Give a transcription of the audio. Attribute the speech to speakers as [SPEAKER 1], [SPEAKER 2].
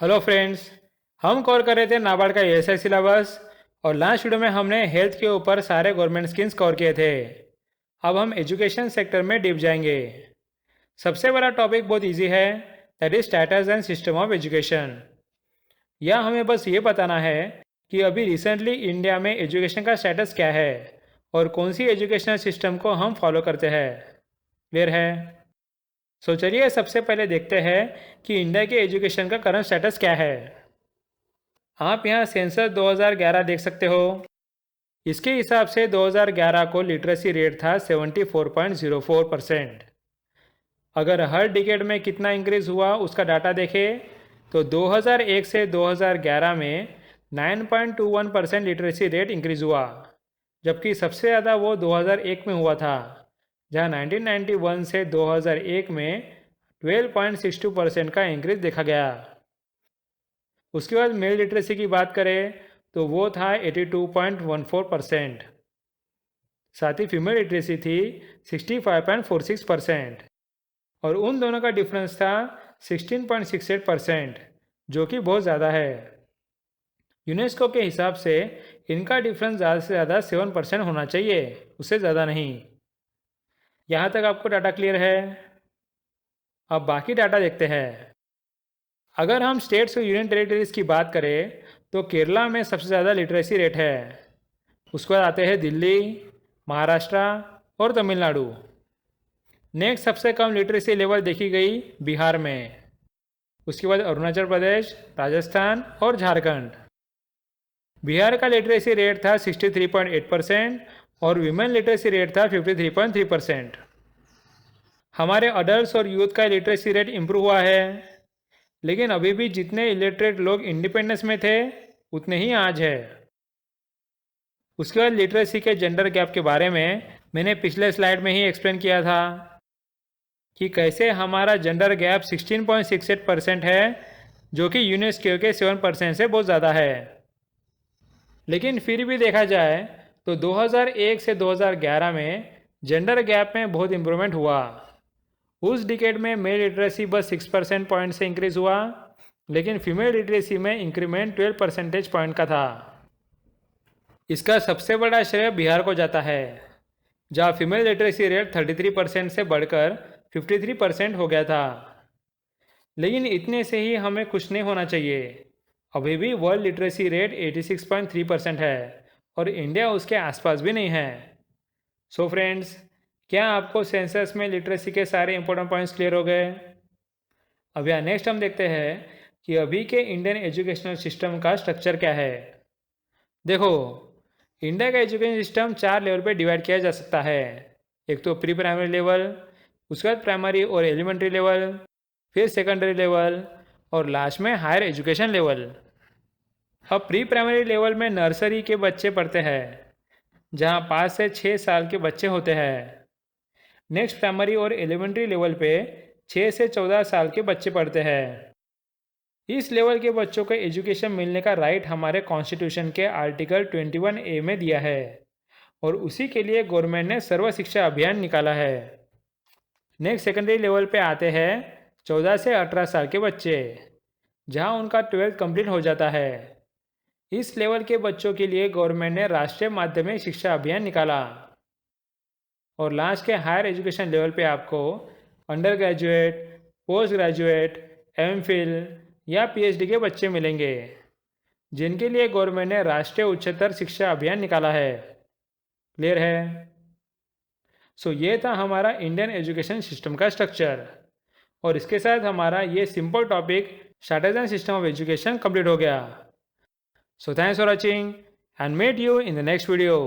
[SPEAKER 1] Hello friends. हम cover कर रहे थे नाबार्ड का एएसआई सिलेबस और लास्ट वीडियो में हमने हेल्थ के ऊपर सारे गवर्नमेंट स्कीम्स कवर किए थे। अब हम एजुकेशन सेक्टर में डीप जाएंगे। सबसे बड़ा टॉपिक बहुत इजी है, that is status and system of education. यह हमें बस ये बताना है कि अभी रिसेंटली इंडिया में एजुकेशन का स्टेटस क्या है और कौन सी एजुकेशनल सिस्टम को हम फॉलो करते हैं। क्लियर है? सो चलिए सबसे पहले देखते हैं कि इंडिया के एजुकेशन का करंट स्टेटस क्या है। आप यहाँ सेंसस 2011 देख सकते हो। इसके हिसाब से 2011 को लिटरेसी रेट था 74.04%। अगर हर डिकेड में कितना इंक्रीज हुआ उसका डाटा देखें तो 2001 से 2011 में 9.21% लिटरेसी रेट इंक्रीज हुआ, जबकि सबसे ज़्यादा वो 2001 में हुआ था, जहाँ 1991 से 2001 में 12.62% का इंक्रीज देखा गया। उसके बाद मेल लिटरेसी की बात करें तो वो था 82.14%। साथ ही फीमेल लिटरेसी थी 65.46% और उन दोनों का डिफरेंस था 16.68%, जो कि बहुत ज़्यादा है। यूनेस्को के हिसाब से इनका डिफरेंस ज़्यादा से ज़्यादा 7% होना चाहिए, उससे ज़्यादा नहीं। यहाँ तक आपको डाटा क्लियर है? अब बाकी डाटा देखते हैं। अगर हम स्टेट्स और यूनियन टेरिटरीज की बात करें तो केरला में सबसे ज़्यादा लिटरेसी रेट है। उसके बाद आते हैं दिल्ली, महाराष्ट्र और तमिलनाडु। नेक्स्ट सबसे कम लिटरेसी लेवल देखी गई बिहार में। उसके बाद अरुणाचल प्रदेश, राजस्थान और झारखंड। बिहार का लिटरेसी रेट था 63.8% और विमेन लिटरेसी रेट था 53.3%। हमारे अडल्ट और यूथ का लिटरेसी रेट इम्प्रूव हुआ है, लेकिन अभी भी जितने इलिटरेट लोग इंडिपेंडेंस में थे उतने ही आज है। उसके बाद लिटरेसी के जेंडर गैप के बारे में मैंने पिछले स्लाइड में ही एक्सप्लेन किया था कि कैसे हमारा जेंडर गैप 16.68% है, जो कि यूनेस्को के 7% से बहुत ज़्यादा है। लेकिन फिर भी देखा जाए तो 2001 से 2011 में जेंडर गैप में बहुत इम्प्रूवमेंट हुआ। उस डिकेड में मेल लिटरेसी बस 6% पॉइंट से इंक्रीज हुआ, लेकिन फीमेल लिटरेसी में इंक्रीमेंट 12 परसेंटेज पॉइंट का था। इसका सबसे बड़ा श्रेय बिहार को जाता है, जहाँ फीमेल लिटरेसी रेट 33% से बढ़कर 53% हो गया था। लेकिन इतने से ही हमें खुश नहीं होना चाहिए। अभी भी वर्ल्ड लिटरेसी रेट 86.3% है और इंडिया उसके आसपास भी नहीं है। सो फ्रेंड्स, क्या आपको सेंसस में लिटरेसी के सारे इंपॉर्टेंट पॉइंट्स क्लियर हो गए? अब यहाँ नेक्स्ट हम देखते हैं कि अभी के इंडियन एजुकेशनल सिस्टम का स्ट्रक्चर क्या है। देखो, इंडिया का एजुकेशन सिस्टम 4 लेवल पे डिवाइड किया जा सकता है। एक तो प्री प्राइमरी लेवल, उसके बाद प्राइमरी और एलिमेंट्री लेवल, फिर सेकेंडरी लेवल और लास्ट में हायर एजुकेशन लेवल। अब प्री प्राइमरी लेवल में नर्सरी के बच्चे पढ़ते हैं, जहाँ 5 से 6 साल के बच्चे होते हैं। नेक्स्ट प्राइमरी और एलिमेंट्री लेवल पे 6 से 14 साल के बच्चे पढ़ते हैं। इस लेवल के बच्चों को एजुकेशन मिलने का राइट हमारे कॉन्स्टिट्यूशन के आर्टिकल 21A में दिया है और उसी के लिए गवर्नमेंट ने सर्व शिक्षा अभियान निकाला है। नेक्स्ट सेकेंडरी लेवल पे आते हैं 14 से 18 साल के बच्चे, जहां उनका 12th कंप्लीट हो जाता है। इस लेवल के बच्चों के लिए गवर्नमेंट ने राष्ट्रीय माध्यमिक शिक्षा अभियान निकाला। और लास्ट के हायर एजुकेशन लेवल पे आपको under graduate, post graduate, MPhil या पीएचडी के बच्चे मिलेंगे, जिनके लिए गवर्नमेंट ने राष्ट्रीय उच्चतर शिक्षा अभियान निकाला है। क्लियर है? सो ये था हमारा इंडियन एजुकेशन सिस्टम का स्ट्रक्चर और इसके साथ हमारा ये simple topic strategy and system of education complete हो गया। So thanks for watching and meet you in the next video.